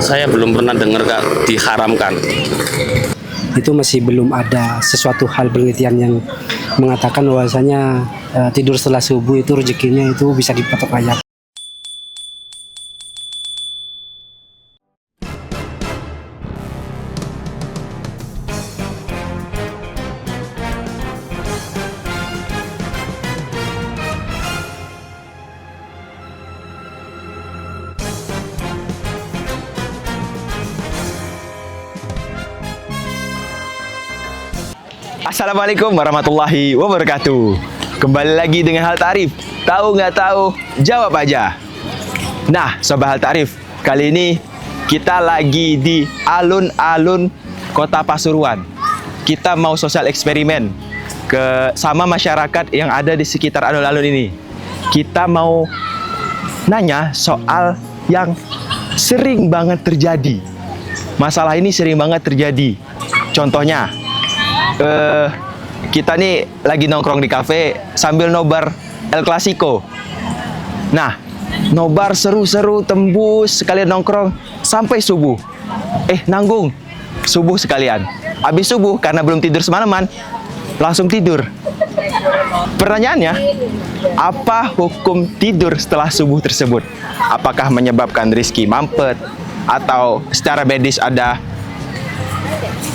Saya belum pernah dengar Kak diharamkan. Itu masih belum ada sesuatu hal penelitian yang mengatakan bahwasanya tidur setelah subuh itu rezekinya itu bisa dipatok layak. Assalamualaikum warahmatullahi wabarakatuh. Kembali lagi dengan Hal Ta'rif. Tahu nggak tahu, jawab aja. Nah, Sobat Hal Ta'rif, kali ini kita lagi di alun-alun Kota Pasuruan. Kita mau sosial eksperimen sama masyarakat yang ada di sekitar alun-alun ini. Kita mau nanya soal yang sering banget terjadi. Masalah ini sering banget terjadi. Contohnya, kita nih lagi nongkrong di kafe sambil nobar El Clasico. Nah, nobar seru-seru tembus sekalian nongkrong sampai subuh. Nanggung subuh sekalian. Habis subuh karena belum tidur semalaman, langsung tidur. Pertanyaannya, apa hukum tidur setelah subuh tersebut? Apakah menyebabkan rizki mampet atau secara medis ada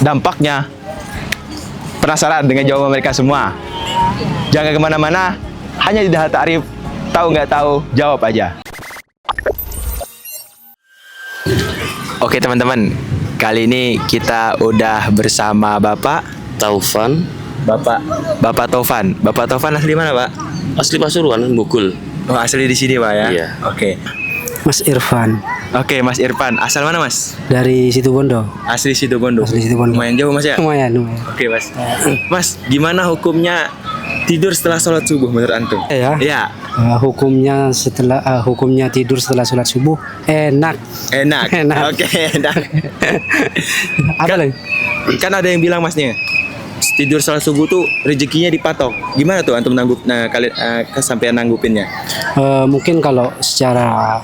dampaknya? Penasaran dengan jawaban mereka semua? Jangan kemana-mana, hanya di Hal Ta'rif. Tahu nggak tahu, jawab aja. Oke teman-teman, kali ini kita udah bersama Bapak Taufan, Bapak Taufan. Bapak Taufan asli mana, Pak? asli Pasuruan, Bogul. Oh, asli di sini, Pak ya? Iya. Oke. Mas Irfan Oke, Mas Irfan. Asal mana, Mas? dari Situbondo. Asli Situbondo. Asli Situbondo. Lumayan jauh, Mas ya? Lumayan. Oke, Mas. Mas, gimana hukumnya tidur setelah sholat subuh menurut antum? Ya. Iya. Hukumnya tidur setelah sholat subuh enak. Enak. Oke, enak. Apa lagi? Kan ada yang bilang Masnya, tidur sholat subuh tuh rezekinya dipatok. Gimana tuh antum kalian kesampean nanggupinnya? Mungkin kalau secara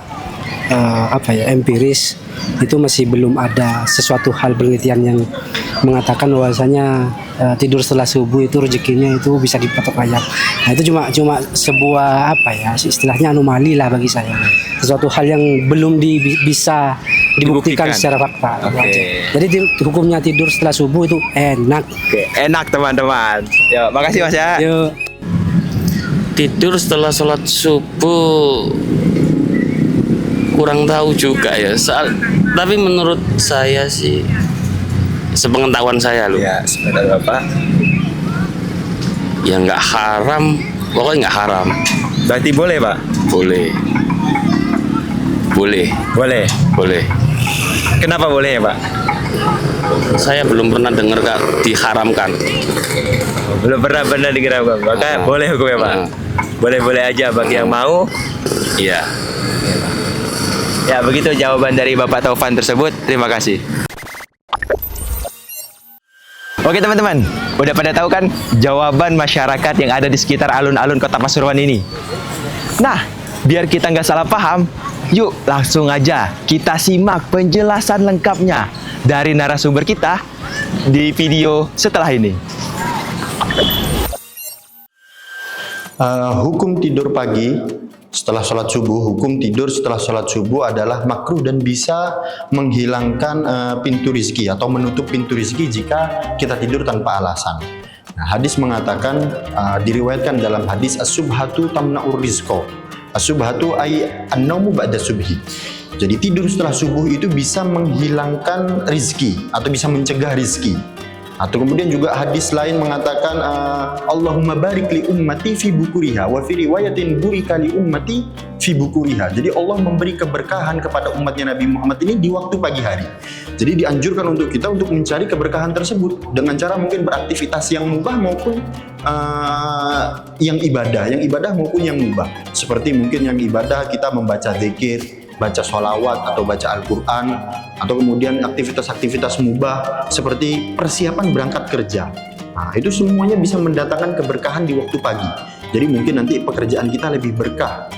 empiris itu masih belum ada sesuatu hal penelitian yang mengatakan bahwasanya tidur setelah subuh itu rezekinya itu bisa dipatok layak. Nah, itu cuma sebuah istilahnya anomali lah bagi saya. Sesuatu hal yang belum bisa dibuktikan secara fakta. Oke. Jadi hukumnya tidur setelah subuh itu enak. Oke, enak teman-teman. Ya, makasih Mas ya. Yuk. Tidur setelah sholat subuh kurang tahu juga ya. Tapi menurut saya sih, sepengetahuan saya loh, Ya, sebentar Bapak. ya nggak haram, pokoknya nggak haram. Berarti boleh, Pak? Boleh. Boleh. Kenapa boleh ya, Pak? Saya belum pernah dengar Kak diharamkan. Belum pernah dikira, Bang. Maka boleh hukumnya, Pak. Boleh-boleh aja bagi yang mau. Iya. Ya, begitu jawaban dari Bapak Taufan tersebut. Terima kasih. Oke teman-teman, udah pada tahu kan jawaban masyarakat yang ada di sekitar alun-alun Kota Pasuruan ini? Nah, biar kita nggak salah paham, yuk langsung aja kita simak penjelasan lengkapnya dari narasumber kita di video setelah ini. Hukum tidur pagi setelah sholat subuh, hukum tidur setelah sholat subuh adalah makruh dan bisa menghilangkan pintu rizki atau menutup pintu rizki jika kita tidur tanpa alasan. Nah, hadis mengatakan, diriwayatkan dalam hadis as-subhatu tamna'ur rizqo. As-subhatu ay an-naumu ba'da subhi. Jadi tidur setelah subuh itu bisa menghilangkan rizki atau bisa mencegah rizki. Atau kemudian juga hadis lain mengatakan Allahumma barik li ummati fi bukuriha wa fi riwayatin burika li ummati fi bukuriha. Jadi Allah memberi keberkahan kepada umatnya Nabi Muhammad ini di waktu pagi hari. Jadi dianjurkan untuk kita untuk mencari keberkahan tersebut dengan cara mungkin beraktivitas yang mubah maupun yang ibadah maupun yang mubah. Seperti mungkin yang ibadah kita membaca zikir, baca sholawat atau baca Al-Quran, atau kemudian aktivitas-aktivitas mubah seperti persiapan berangkat kerja. Nah, itu semuanya bisa mendatangkan keberkahan di waktu pagi. Jadi mungkin nanti pekerjaan kita lebih berkah,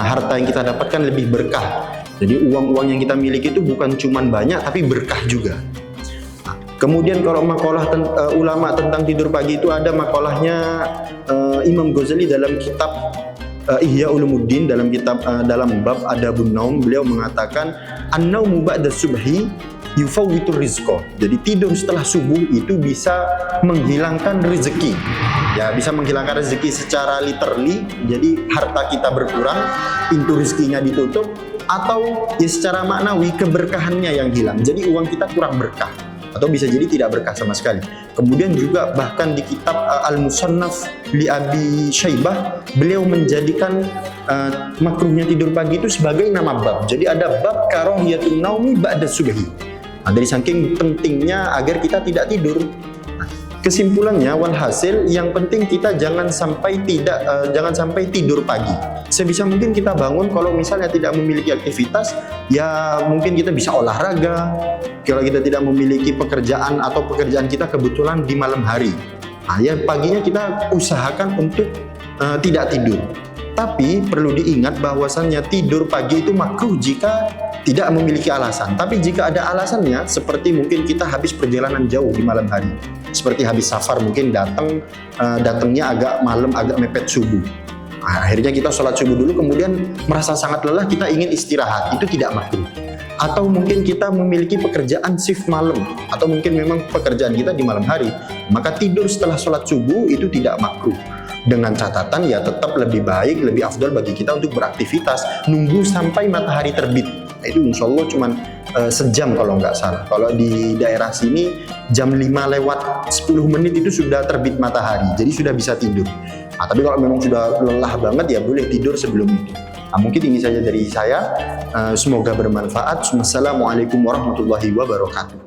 harta yang kita dapatkan lebih berkah. Jadi uang-uang yang kita miliki itu bukan cuman banyak tapi berkah juga. Kemudian kalau makalah ulama tentang tidur pagi itu ada makalahnya Imam Ghazali dalam kitab Ihya Ulumuddin, dalam kitab dalam bab Adabun Naum, beliau mengatakan an-naumu ba'da subhi yufawwitur rizqa. Jadi tidur setelah subuh itu bisa menghilangkan rezeki. Ya, bisa menghilangkan rezeki secara literally, jadi harta kita berkurang, pintu rezekinya ditutup, atau ya secara maknawi keberkahannya yang hilang. Jadi uang kita kurang berkah, atau bisa jadi tidak berkah sama sekali. Kemudian juga bahkan di kitab Al-Musannaf li Abi Syaibah, beliau menjadikan makruhnya tidur pagi itu sebagai nama bab. Jadi ada bab karahiyatun naumi ba'da subhi. Nah, dari saking pentingnya agar kita tidak tidur. Kesimpulannya, walhasil yang penting kita jangan sampai tidur pagi. Sebisa mungkin kita bangun, kalau misalnya tidak memiliki aktivitas, ya mungkin kita bisa olahraga. Kalau kita tidak memiliki pekerjaan atau pekerjaan kita kebetulan di malam hari, nah ya paginya kita usahakan untuk tidak tidur. Tapi perlu diingat bahwasannya tidur pagi itu makruh jika tidak memiliki alasan. Tapi jika ada alasannya, seperti mungkin kita habis perjalanan jauh di malam hari, seperti habis safar, mungkin datangnya agak malam, agak mepet subuh. Nah, akhirnya kita sholat subuh dulu, kemudian merasa sangat lelah, kita ingin istirahat, itu tidak makruh. Atau mungkin kita memiliki pekerjaan shift malam, atau mungkin memang pekerjaan kita di malam hari, maka tidur setelah sholat subuh itu tidak makruh. Dengan catatan ya tetap lebih baik, lebih afdal bagi kita untuk beraktivitas nunggu sampai matahari terbit. Nah, itu insya Allah cuma sejam kalau nggak salah. Kalau di daerah sini jam 5 lewat 10 menit itu sudah terbit matahari, jadi sudah bisa tidur. Nah, tapi kalau memang sudah lelah banget ya boleh tidur sebelum itu. Nah, mungkin ini saja dari saya. Semoga bermanfaat. Wassalamualaikum warahmatullahi wabarakatuh.